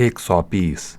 120।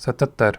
77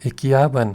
51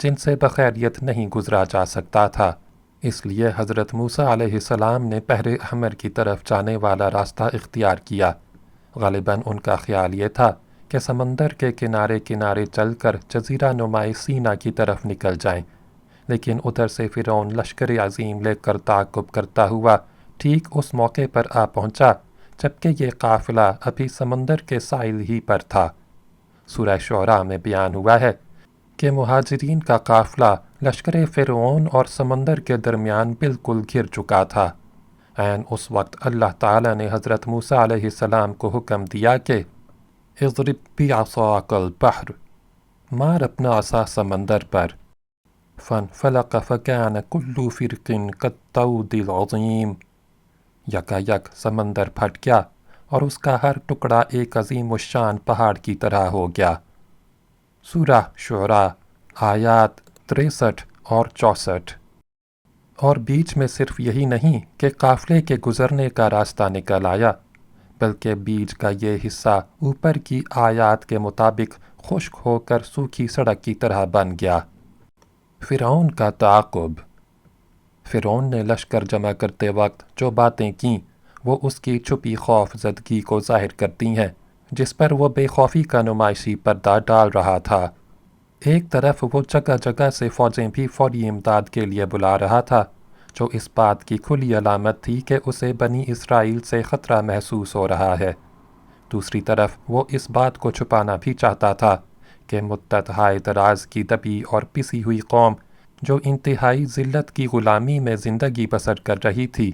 جن سے بخیریت نہیں گزرا جا سکتا تھا۔ اس لیے حضرت موسیٰ علیہ السلام نے بحر احمر کی طرف جانے والا راستہ اختیار کیا۔ غالباً ان کا خیال یہ تھا کہ سمندر کے کنارے کنارے چل کر جزیرہ نمائی سینا کی طرف نکل جائیں، لیکن ادھر سے فرعون لشکر عظیم لے کر تعاقب کرتا ہوا ٹھیک اس موقع پر آ پہنچا جبکہ یہ قافلہ ابھی سمندر کے ساحل ہی پر تھا۔ سورہ شعراء میں بیان ہوا ہے کہ مہاجرین کا قافلہ لشکر فرعون اور سمندر کے درمیان بالکل گھر چکا تھا۔ عین اس وقت اللہ تعالیٰ نے حضرت موسیٰ علیہ السلام کو حکم دیا کہ اضرب بعصاک البحر، مار اپنا عصا سمندر پر، فانفلق فکان کل فرق کالطود العظیم، یکا یک سمندر پھٹ گیا اور اس کا ہر ٹکڑا ایک عظیم الشان پہاڑ کی طرح ہو گیا۔ سورہ شعراء آیات 63 اور 64۔ اور بیچ میں صرف یہی نہیں کہ قافلے کے گزرنے کا راستہ نکل آیا، بلکہ بیچ کا یہ حصہ اوپر کی آیات کے مطابق خشک ہو کر سوکھی سڑک کی طرح بن گیا۔ فرعون کا تعاقب۔ فرعون نے لشکر جمع کرتے وقت جو باتیں کیں وہ اس کی چھپی خوف زدگی کو ظاہر کرتی ہیں، جس پر وہ بے خوفی کا نمائشی پردہ ڈال رہا تھا۔ ایک طرف وہ جگہ جگہ سے فوجیں بھی فوری امداد کے لیے بلا رہا تھا، جو اس بات کی کھلی علامت تھی کہ اسے بنی اسرائیل سے خطرہ محسوس ہو رہا ہے۔ دوسری طرف وہ اس بات کو چھپانا بھی چاہتا تھا کہ مدت ہائے دراز کی دبی اور پسی ہوئی قوم جو انتہائی ذلت کی غلامی میں زندگی بسر کر رہی تھی،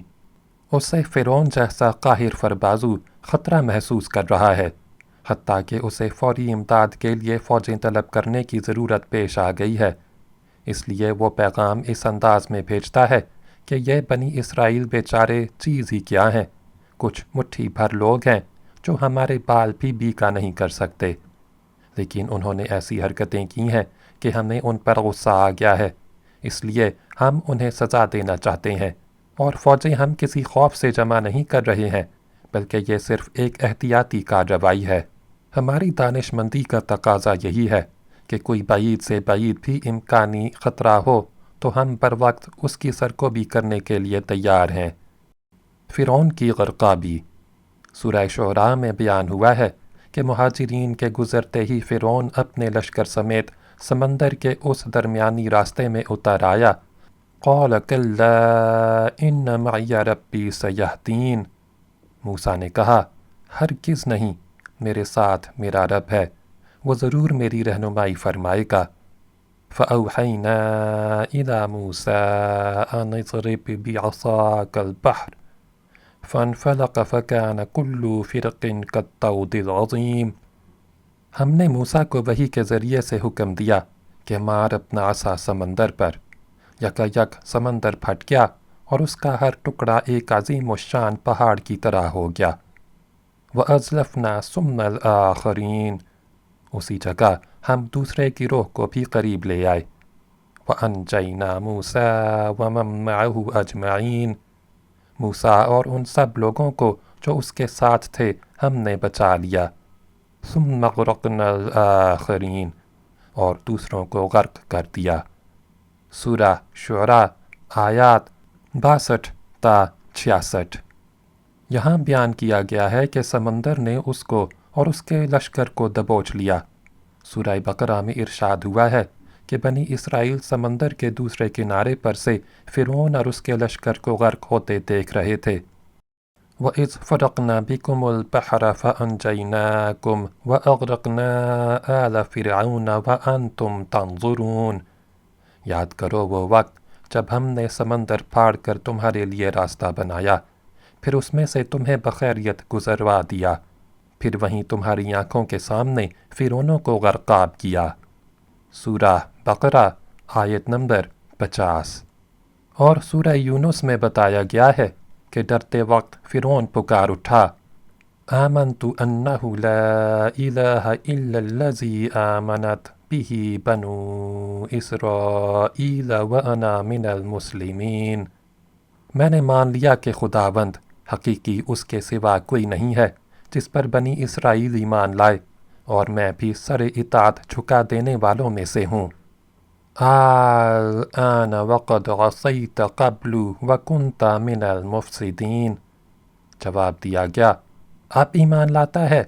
اسے فرعون جیسا قاہر فربازو خطرہ محسوس کر رہا ہے، حتیٰ کہ اسے فوری امداد کے لیے فوجیں طلب کرنے کی ضرورت پیش آ گئی ہے۔ اس لیے وہ پیغام اس انداز میں بھیجتا ہے کہ یہ بنی اسرائیل بیچارے چیز ہی کیا ہیں، کچھ مٹھی بھر لوگ ہیں جو ہمارے بال بھی بیکا نہیں کر سکتے، لیکن انہوں نے ایسی حرکتیں کی ہیں کہ ہمیں ان پر غصہ آ گیا ہے، اس لیے ہم انہیں سزا دینا چاہتے ہیں، اور فوجیں ہم کسی خوف سے جمع نہیں کر رہے ہیں، بلکہ یہ صرف ایک احتیاطی کارروائی ہے۔ ہماری دانش مندی کا تقاضا یہی ہے کہ کوئی بعید سے بعید بھی امکانی خطرہ ہو تو ہم بر وقت اس کی سرکوبی کرنے کے لیے تیار ہیں۔ فرعون کی غرقابی۔ سورہ شعراء میں بیان ہوا ہے کہ مہاجرین کے گزرتے ہی فرعون اپنے لشکر سمیت سمندر کے اس درمیانی راستے میں اتر آیا۔ قال کلا ان معی ربی سیہدین، موسیٰ نے کہا ہرگز نہیں، میرے ساتھ میرا رب ہے، وہ ضرور میری رہنمائی فرمائے گا۔ فأوحینا الی موسیٰ ان اضرب بعصاک البحر فانفلق فکان کل فرق کالطود العظیم، ہم نے موسیٰ کو وحی کے ذریعے سے حکم دیا کہ مار اپنا عصا سمندر پر، یکا یک سمندر پھٹ گیا اور اس کا ہر ٹکڑا ایک عظیم الشان پہاڑ کی طرح ہو گیا۔ وَأَزْلَفْنَا ثُمَّ الْآخَرِينَ، اسی جگہ ہم دوسرے گروہ کو بھی قریب لے آئے۔ وَأَنْجَيْنَا مُوسَىٰ وَمَن مَّعَهُ أَجْمَعِينَ، موسیٰ اور ان سب لوگوں کو جو اس کے ساتھ تھے ہم نے بچا لیا۔ ثُمَّ أَغْرَقْنَا الْآخَرِينَ، اور دوسروں کو غرق کر دیا۔ سورہ شعراء آیات 62 تا 66۔ یہاں بیان کیا گیا ہے کہ سمندر نے اس کو اور اس کے لشکر کو دبوچ لیا۔ سورہ بقرہ میں ارشاد ہوا ہے کہ بنی اسرائیل سمندر کے دوسرے کنارے پر سے فرعون اور اس کے لشکر کو غرق ہوتے دیکھ رہے تھے۔ وَإِذْ فَرَقْنَا بِكُمُ الْبَحْرَ فَأَنْجَيْنَاكُمْ وَأَغْرَقْنَا آلَ فِرْعَوْنَ وَأَنْتُمْ تَنظُرُونَ، یاد کرو وہ وقت جب ہم نے سمندر پھاڑ کر تمہارے لیے راستہ بنایا، پھر اس میں سے تمہیں بخیریت گزروا دیا، پھر وہیں تمہاری آنکھوں کے سامنے فرعونوں کو غرقاب کیا۔ سورہ بقرہ آیت نمبر 50۔ اور سورہ یونس میں بتایا گیا ہے کہ ڈرتے وقت فرعون پکار اٹھا، آمنت انہ لا الہ الا الذی آمنت بہ بنو اسرائیل وانا من المسلمین، میں نے مان لیا کہ خداوند حقیقی اس کے سوا کوئی نہیں ہے جس پر بنی اسرائیل ایمان لائے، اور میں بھی سر اطاعت جھکا دینے والوں میں سے ہوں۔ الآن وقد عصیت قبل وکنت من المفسدین، جواب دیا گیا اب ایمان لاتا ہے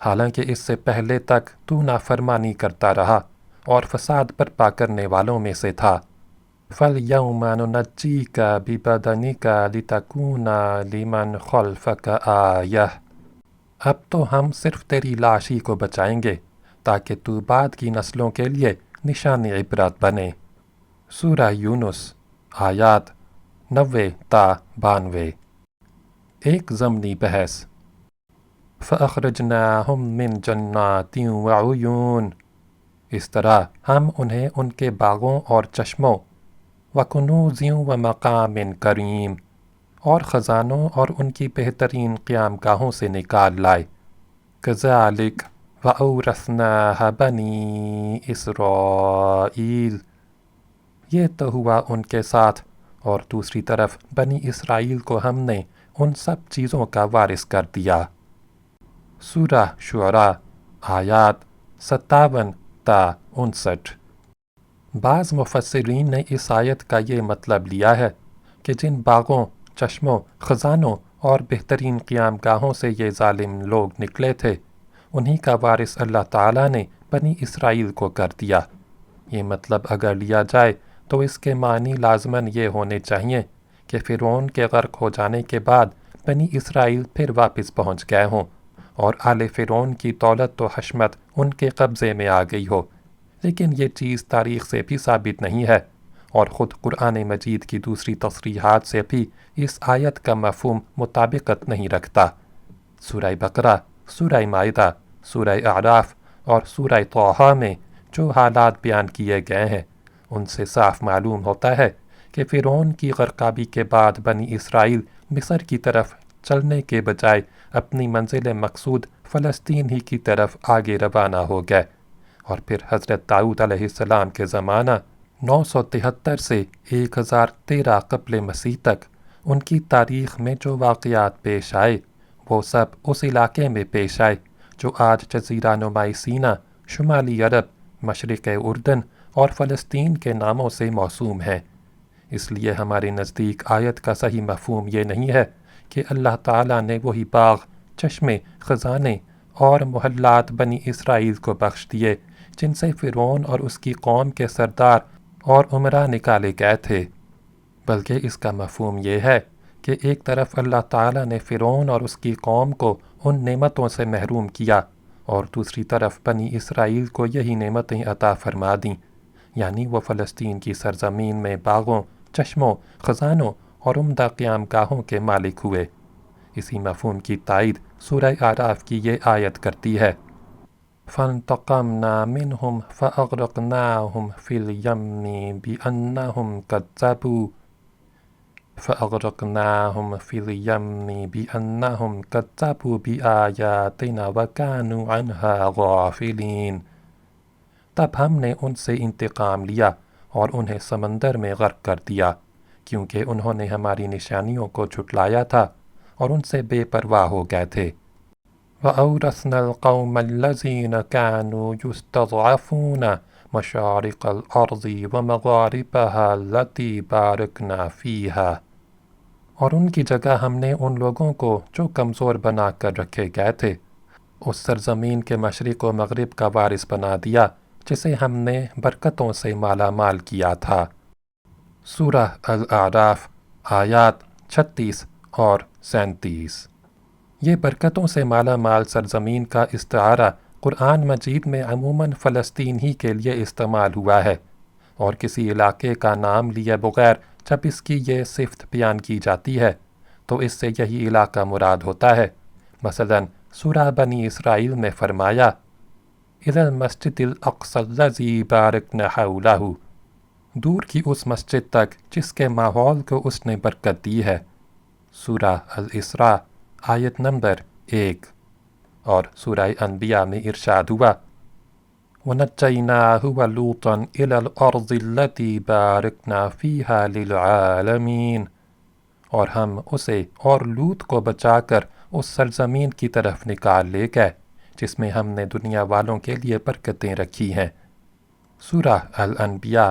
حالانکہ اس سے پہلے تک تو نافرمانی کرتا رہا اور فساد برپا کرنے والوں میں سے تھا۔ فَالْيَوْمَ نُنَجِّيكَ بِبَدَنِكَ لِتَكُونَ لِمَنْ خَلْفَكَ آیَةً، اب تو ہم صرف تیری لاش ہی کو بچائیں گے تاکہ تو بعد کی نسلوں کے لیے نشان عبرت بنے۔ سورہ یونس آیات 90 تا 92۔ ایک ضمنی بحث۔ فَأَخْرَجْنَاهُمْ مِنْ جَنَّاتٍ وَعُيُونٍ، اس طرح ہم انہیں ان کے باغوں اور چشموں، وَكُنُوزٍ وَمَقَامٍ کریم، اور خزانوں اور ان کی بہترین قیام گاہوں سے نکال لائے۔ كَذَلِكَ وَأَوْرَثْنَاهَا بَنِي إِسْرَائِيل، یہ تو ہوا ان کے ساتھ، اور دوسری طرف بنی اسرائیل کو ہم نے ان سب چیزوں کا وارث کر دیا۔ سورہ شعراء آیات 57 تا 59۔ بعض مفسرین نے اس آیت کا یہ مطلب لیا ہے کہ جن باغوں، چشموں، خزانوں اور بہترین قیام گاہوں سے یہ ظالم لوگ نکلے تھے، انہی کا وارث اللہ تعالیٰ نے بنی اسرائیل کو کر دیا۔ یہ مطلب اگر لیا جائے تو اس کے معنی لازماً یہ ہونے چاہیے کہ فرعون کے غرق ہو جانے کے بعد بنی اسرائیل پھر واپس پہنچ گئے ہوں اور آل فرعون کی دولت و حشمت ان کے قبضے میں آ گئی ہو، لیکن یہ چیز تاریخ سے بھی ثابت نہیں ہے، اور خود قرآن مجید کی دوسری تصریحات سے بھی اس آیت کا مفہوم مطابقت نہیں رکھتا۔ سورہ بقرہ، سورہ مائدہ، سورہ اعراف اور سورہ طٰہٰ میں جو حالات بیان کیے گئے ہیں ان سے صاف معلوم ہوتا ہے کہ فرعون کی غرقابی کے بعد بنی اسرائیل مصر کی طرف چلنے کے بجائے اپنی منزل مقصود فلسطین ہی کی طرف آگے روانہ ہو گئے، اور پھر حضرت داؤد علیہ السلام کے زمانہ 973 سے 1013 قبل مسیح تک ان کی تاریخ میں جو واقعات پیش آئے وہ سب اس علاقے میں پیش آئے جو آج جزیرہ نمائی سینا، شمالی عرب، مشرق اردن اور فلسطین کے ناموں سے موسوم ہیں۔ اس لیے ہمارے نزدیک آیت کا صحیح مفہوم یہ نہیں ہے کہ اللہ تعالیٰ نے وہی باغ، چشمے، خزانے اور محلات بنی اسرائیل کو بخش دیے جن سے فرعون اور اس کی قوم کے سردار اور عمراء نکالے گئے تھے، بلکہ اس کا مفہوم یہ ہے کہ ایک طرف اللہ تعالیٰ نے فرعون اور اس کی قوم کو ان نعمتوں سے محروم کیا اور دوسری طرف بنی اسرائیل کو یہی نعمتیں عطا فرما دیں، یعنی وہ فلسطین کی سرزمین میں باغوں، چشموں، خزانوں اور عمدہ قیام گاہوں کے مالک ہوئے۔ اسی مفہوم کی تائید سورہ اعراف کی یہ آیت کرتی ہے۔ فَانْتَقَمْنَا مِنْهُمْ فَأَغْرَقْنَاهُمْ فِي الْيَمِّ بِأَنَّهُمْ كَذَّبُوا بِآيَاتِنَا وَكَانُوا عَنْهَا غَافِلِينَ، تب ہم نے ان سے انتقام لیا اور انہیں سمندر میں غرق کر دیا کیونکہ انہوں نے ہماری نشانیوں کو جھٹلایا تھا اور ان سے بے پرواہ ہو گئے تھے۔ وَأَوْرَثْنَا الْقَوْمَ الَّذِينَ كَانُوا يُسْتَضْعَفُونَ مَشَارِقَ الْأَرْضِ وَمَغَارِبَهَا الَّتِي بَارَكْنَا فِيهَا، اور ان کی جگہ ہم نے ان لوگوں کو جو کمزور بنا کر رکھے گئے تھے اس سرزمین کے مشرق و مغرب کا وارث بنا دیا جسے ہم نے برکتوں سے مالا مال کیا تھا۔ سورہ الاعراف آیات 36 اور 37۔ یہ برکتوں سے مالا مال سرزمین کا استعارہ قرآن مجید میں عموماً فلسطین ہی کے لیے استعمال ہوا ہے، اور کسی علاقے کا نام لیے بغیر جب اس کی یہ صفت بیان کی جاتی ہے تو اس سے یہی علاقہ مراد ہوتا ہے۔ مثلاً سورہ بنی اسرائیل میں فرمایا اِلَى الْمَسْجِدِ الْأَقْصَى الَّذِي بَارَكْنَا حَوْلَهُ، دور کی اس مسجد تک جس کے ماحول کو اس نے برکت دی ہے۔ سورہ الاسراء آیت نمبر 1۔ اور سورہ انبیاء میں ارشاد ہوا وَنَجَّيْنَاهُ وَلُوطًا إِلَى الْأَرْضِ الَّتِي بَارَكْنَا فِيهَا لِلْعَالَمِينَ، اور ہم اسے اور لوط کو بچا کر اس سرزمین کی طرف نکال لے گئے جس میں ہم نے دنیا والوں کے لیے برکتیں رکھی ہیں۔ سورہ الانبیاء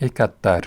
71।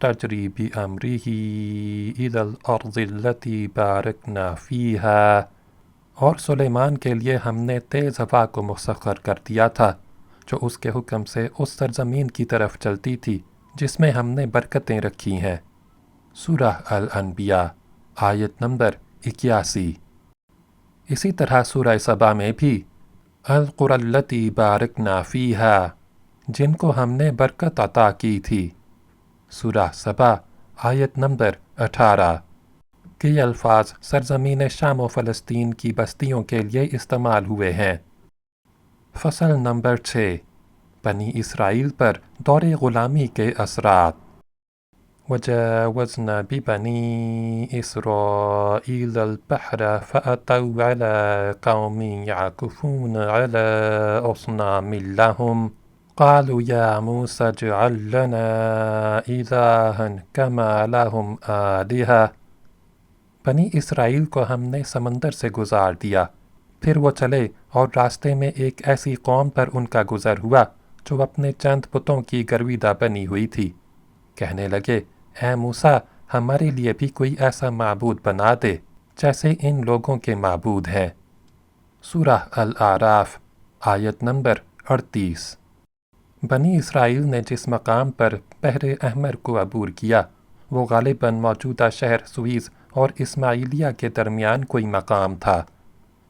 تجري بأمره إلى الأرض التي باركنا فيها، اور سلیمان کے لیے ہم نے تیز ہوا کو مسخر کر دیا تھا جو اس کے حکم سے اس سرزمین کی طرف چلتی تھی جس میں ہم نے برکتیں رکھی ہیں۔ سورہ الانبیاء آیت نمبر 81۔ اسی طرح سورہ سبا میں بھی القری التی بارکنا فیہا، جن کو ہم نے برکت عطا کی تھی۔ سورہ سبا آیت نمبر 18۔ کہ یہ الفاظ سرزمین شام و فلسطین کی بستیوں کے لیے استعمال ہوئے ہیں۔ فصل نمبر 6، بنی اسرائیل پر دور غلامی کے اثرات۔ وجاوزنا ببنی اسرائیل البحر فأتوا على قوم يعكفون على أصنام لهم قالوا يا موسى اجعل لنا إلها كما لهم آلهة۔ بنی اسرائیل کو ہم نے سمندر سے گزار دیا، پھر وہ چلے اور راستے میں ایک ایسی قوم پر ان کا گزر ہوا جو اپنے چند بتوں کی گرویدہ بنی ہوئی تھی۔ کہنے لگے، اے موسیٰ، ہمارے لیے بھی کوئی ایسا معبود بنا دے جیسے ان لوگوں کے معبود ہیں۔ سورہ الاعراف آیت نمبر 38۔ بنی اسرائیل نے جس مقام پر بحر احمر کو عبور کیا وہ غالباً موجودہ شہر سویس اور اسماعیلیہ کے درمیان کوئی مقام تھا۔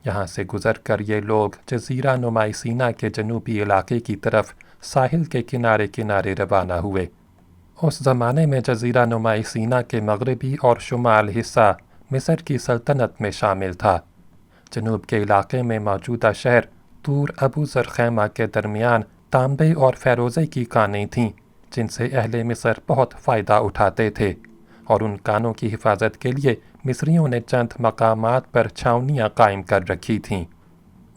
یہاں سے گزر کر یہ لوگ جزیرہ نمائی سینا کے جنوبی علاقے کی طرف ساحل کے کنارے کنارے روانہ ہوئے۔ اس زمانے میں جزیرہ نمائی سینا کے مغربی اور شمال حصہ مصر کی سلطنت میں شامل تھا۔ جنوب کے علاقے میں موجودہ شہر طور ابو ذر خیمہ کے درمیان تانبے اور فیروزے کی کانیں تھیں جن سے اہل مصر بہت فائدہ اٹھاتے تھے، اور ان کانوں کی حفاظت کے لیے مصریوں نے چند مقامات پر چھاؤنیاں قائم کر رکھی تھیں۔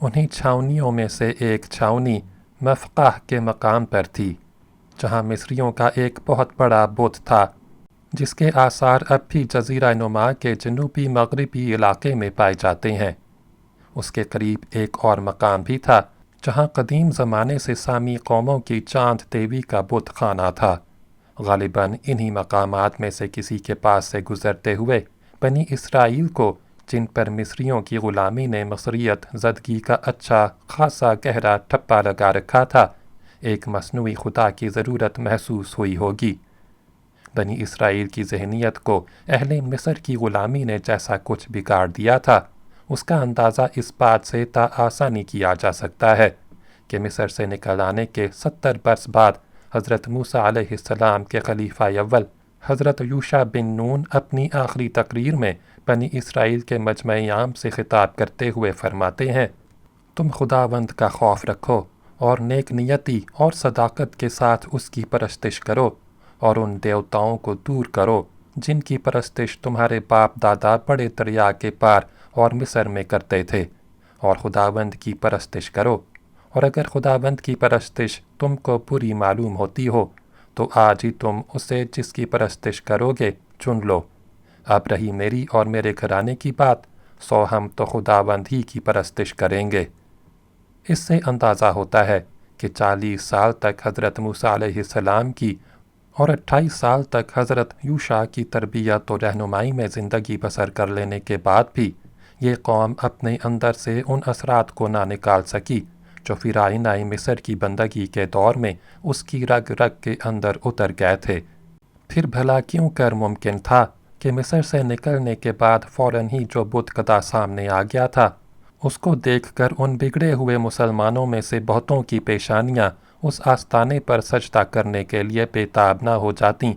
انہی چھاؤنیوں میں سے ایک چھاؤنی مفقہ کے مقام پر تھی جہاں مصریوں کا ایک بہت بڑا بت تھا جس کے آثار اب بھی جزیرہ نما کے جنوبی مغربی علاقے میں پائے جاتے ہیں۔ اس کے قریب ایک اور مقام بھی تھا جہاں قدیم زمانے سے سامی قوموں کی چاند دیوی کا بت خانہ تھا۔ غالباً انہی مقامات میں سے کسی کے پاس سے گزرتے ہوئے بنی اسرائیل کو، جن پر مصریوں کی غلامی نے مصریت زدگی کا اچھا خاصا گہرا ٹھپا لگا رکھا تھا، ایک مصنوعی خدا کی ضرورت محسوس ہوئی ہوگی۔ بنی اسرائیل کی ذہنیت کو اہل مصر کی غلامی نے جیسا کچھ بگاڑ دیا تھا، اس کا اندازہ اس بات سے آسانی کیا جا سکتا ہے کہ مصر سے نکل آنے کے 70 برس بعد حضرت موسیٰ علیہ السلام کے خلیفہ اول حضرت یوشع بن نون اپنی آخری تقریر میں بنی اسرائیل کے مجمع عام سے خطاب کرتے ہوئے فرماتے ہیں، تم خداوند کا خوف رکھو اور نیک نیتی اور صداقت کے ساتھ اس کی پرستش کرو، اور ان دیوتاؤں کو دور کرو جن کی پرستش تمہارے باپ دادا بڑے دریا کے پار اور مصر میں کرتے تھے، اور خداوند کی پرستش کرو، اور اگر خداوند کی پرستش تم کو بری معلوم ہوتی ہو تو آج ہی تم اسے جس کی پرستش کرو گے چن لو۔ اب رہی میری اور میرے گھرانے کی بات، سو ہم تو خداوند ہی کی پرستش کریں گے۔ اس سے اندازہ ہوتا ہے کہ 40 سال تک حضرت موسیٰ علیہ السلام کی اور 28 سال تک حضرت یوشع کی تربیت و رہنمائی میں زندگی بسر کر لینے کے بعد بھی یہ قوم اپنے اندر سے ان اثرات کو نہ نکال سکی جو فرعونہ مصر کی بندگی کے دور میں اس کی رگ رگ کے اندر اتر گئے تھے۔ پھر بھلا کیوں کر ممکن تھا کہ مصر سے نکلنے کے بعد فوراً ہی جو بت خدا سامنے آ گیا تھا، اس کو دیکھ کر ان بگڑے ہوئے مسلمانوں میں سے بہتوں کی پیشانیاں اس آستانے پر سجدہ کرنے کے لیے بے تاب نہ ہو جاتیں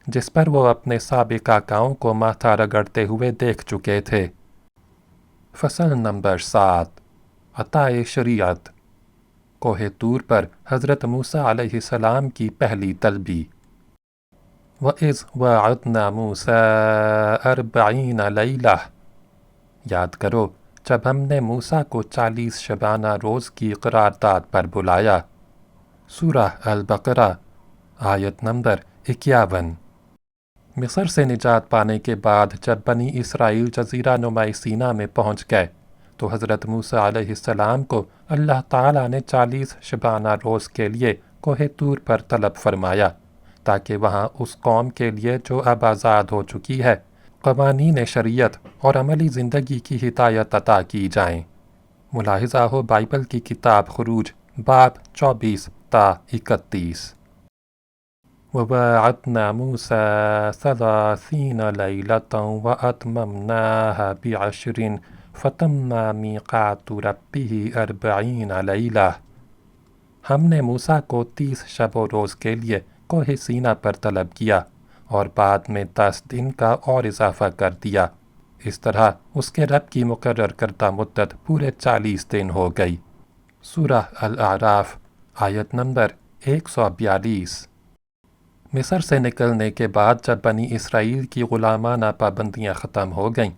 جس پر وہ اپنے سابق آقاؤں کو ماتھا رگڑتے ہوئے دیکھ چکے تھے۔ فصل نمبر 7، عطائے شریعت۔ کوہ طور پر حضرت موسیٰ علیہ السلام کی پہلی طلبی۔ وَإِذْ وَاعَدْنَا مُوسَىٰ 40 لَيْلَةً، یاد کرو جب ہم نے موسیٰ کو 40 شبانہ روز کی قرارداد پر بلایا۔ سورہ البقرہ آیت نمبر 51۔ مصر سے نجات پانے کے بعد جب بنی اسرائیل جزیرہ نمائی سینا میں پہنچ گئے تو حضرت موسیٰ علیہ السلام کو اللہ تعالیٰ نے 40 شبانہ روز کے لیے کوہ طور پر طلب فرمایا تاکہ وہاں اس قوم کے لیے جو اب آزاد ہو چکی ہے قوانین شریعت اور عملی زندگی کی ہدایت عطا کی جائیں۔ ملاحظہ ہو بائبل کی کتاب خروج باب 24 تا 31۔ وَوَاعَدْنَا مُوسَىٰ 30 لَيْلَةً وَأَتْمَمْنَاهَا ب10 فَتَمَّ مِيقَاتُ رَبِّهِ 40 لَيْلَةً۔ ہم نے موسیٰ کو 30 شب و روز کے لیے کوہ سینا پر طلب کیا اور بعد میں 10 دن کا اور اضافہ کر دیا، اس طرح اس کے رب کی مقرر کردہ مدت پورے 40 دن ہو گئی۔ سورہ الاعراف آیت نمبر 142۔ مصر سے نکلنے کے بعد جب بنی اسرائیل کی غلامانہ پابندیاں ختم ہو گئیں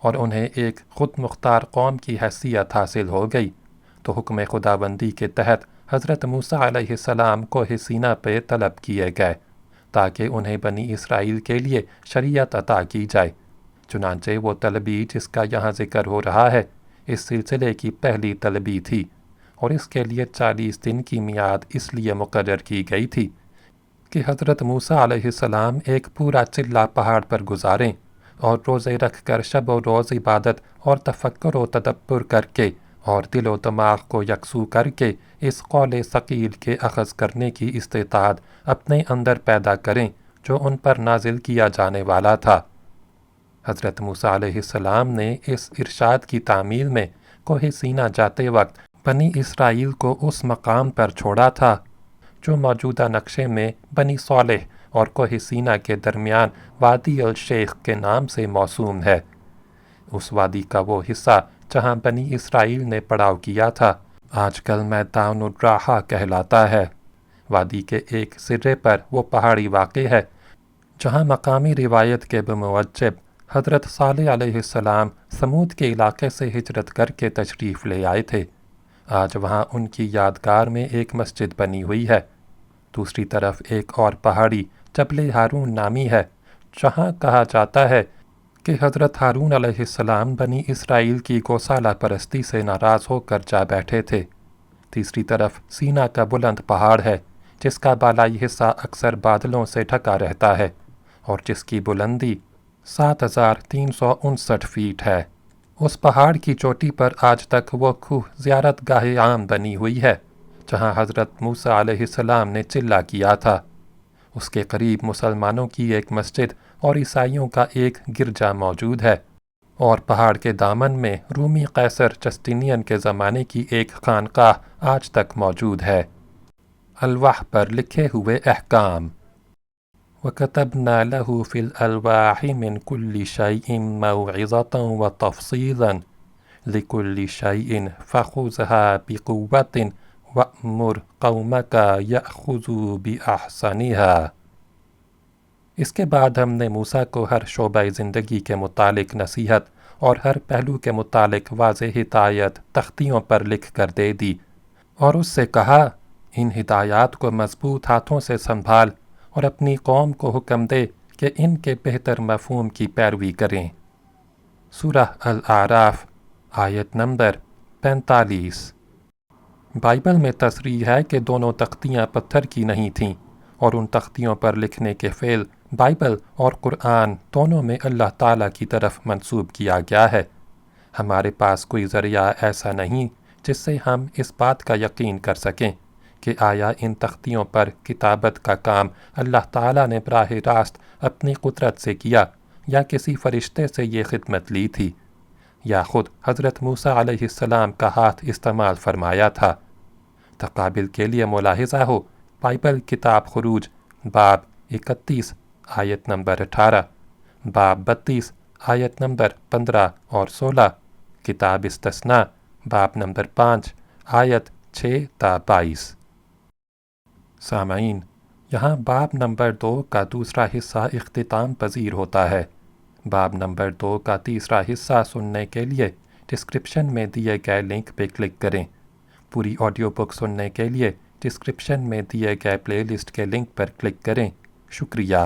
اور انہیں ایک خود مختار قوم کی حیثیت حاصل ہو گئی تو حکم خداوندی کے تحت حضرت موسیٰ علیہ السلام کوہ سینا پہ طلب کیے گئے تاکہ انہیں بنی اسرائیل کے لیے شریعت عطا کی جائے۔ چنانچہ وہ طلبی جس کا یہاں ذکر ہو رہا ہے اس سلسلے کی پہلی طلبی تھی، اور اس کے لیے 40 دن کی میعاد اس لیے مقرر کی گئی تھی کہ حضرت موسیٰ علیہ السلام ایک پورا چلہ پہاڑ پر گزاریں اور روزے رکھ کر شب و روز عبادت اور تفکر و تدبر کر کے اور دل و دماغ کو یکسو کر کے اس قول ثقیل کے اخذ کرنے کی استطاعت اپنے اندر پیدا کریں جو ان پر نازل کیا جانے والا تھا۔ حضرت موسیٰ علیہ السلام نے اس ارشاد کی تعمیل میں کوہ سینا جاتے وقت بنی اسرائیل کو اس مقام پر چھوڑا تھا جو موجودہ نقشے میں بنی صالح اور کوہ سینا کے درمیان وادی الشیخ کے نام سے موسوم ہے۔ اس وادی کا وہ حصہ جہاں بنی اسرائیل نے پڑاؤ کیا تھا آج کل میدان الراحہ کہلاتا ہے۔ وادی کے ایک سرے پر وہ پہاڑی واقع ہے جہاں مقامی روایت کے بموجب حضرت صالح علیہ السلام سمود کے علاقے سے ہجرت کر کے تشریف لے آئے تھے۔ آج وہاں ان کی یادگار میں ایک مسجد بنی ہوئی ہے۔ دوسری طرف ایک اور پہاڑی جبل ہارون نامی ہے جہاں کہا جاتا ہے کہ حضرت ہارون علیہ السلام بنی اسرائیل کی گوسالہ پرستی سے ناراض ہو کر جا بیٹھے تھے۔ تیسری طرف سینا کا بلند پہاڑ ہے جس کا بالائی حصہ اکثر بادلوں سے ڈھکا رہتا ہے اور جس کی بلندی 7359 فیٹ ہے۔ اس پہاڑ کی چوٹی پر آج تک وہ کوہ زیارت گاہ عام بنی ہوئی ہے جہاں حضرت موسیٰ علیہ السلام نے چلہ کیا تھا۔ اس کے قریب مسلمانوں کی ایک مسجد اور عیسائیوں کا ایک گرجا موجود ہے، اور پہاڑ کے دامن میں رومی قیصر جسٹینین کے زمانے کی ایک خانقاہ آج تک موجود ہے۔ الواح پر لکھے ہوئے احکام۔ وَكَتَبْنَا لَهُ فِي الْأَلْوَاحِ مِنْ كُلِّ شَيْءٍ مَوْعِظَةً وَتَفْصِيلًا لِكُلِّ شَيْءٍ فَخُذْهَا بِقُوَّةٍ وَأْمُرْ قَوْمَكَ يَأْخُذُوا بِأَحْسَنِهَا۔ اس کے بعد ہم نے موسیٰ کو ہر شعبہ زندگی کے متعلق نصیحت اور ہر پہلو کے متعلق واضح ہدایت تختیوں پر لکھ کر دے دی، اور اس سے کہا ان ہدایات کو مضبوط ہاتھوں سے سنبھال اور اپنی قوم کو حکم دے کہ ان کے بہتر مفہوم کی پیروی کریں۔ سورہ الاعراف آیت نمبر 45۔ بائبل میں تصریح ہے کہ دونوں تختیاں پتھر کی نہیں تھیں، اور ان تختیوں پر لکھنے کے فعل بائبل اور قرآن دونوں میں اللہ تعالیٰ کی طرف منسوب کیا گیا ہے۔ ہمارے پاس کوئی ذریعہ ایسا نہیں جس سے ہم اس بات کا یقین کر سکیں کہ آیا ان تختیوں پر کتابت کا کام اللہ تعالیٰ نے براہ راست اپنی قدرت سے کیا یا کسی فرشتے سے یہ خدمت لی تھی، یا خود حضرت موسیٰ علیہ السلام کا ہاتھ استعمال فرمایا تھا۔ تقابل کے لیے ملاحظہ ہو بائبل کتاب خروج باب 31 آیت نمبر 18، باب 32 آیت نمبر 15 اور 16، کتاب استثناء باب نمبر 5 آیت 6 تا 22۔ سامعین، یہاں باب نمبر 2 کا دوسرا حصہ اختتام پذیر ہوتا ہے۔ باب نمبر 2 کا تیسرا حصہ سننے کے لیے ڈسکرپشن میں دیے گئے لنک پہ کلک کریں۔ پوری آڈیو بک سننے کے لیے ڈسکرپشن میں دیے گئے پلے لسٹ کے لنک پر کلک کریں۔ شکریہ۔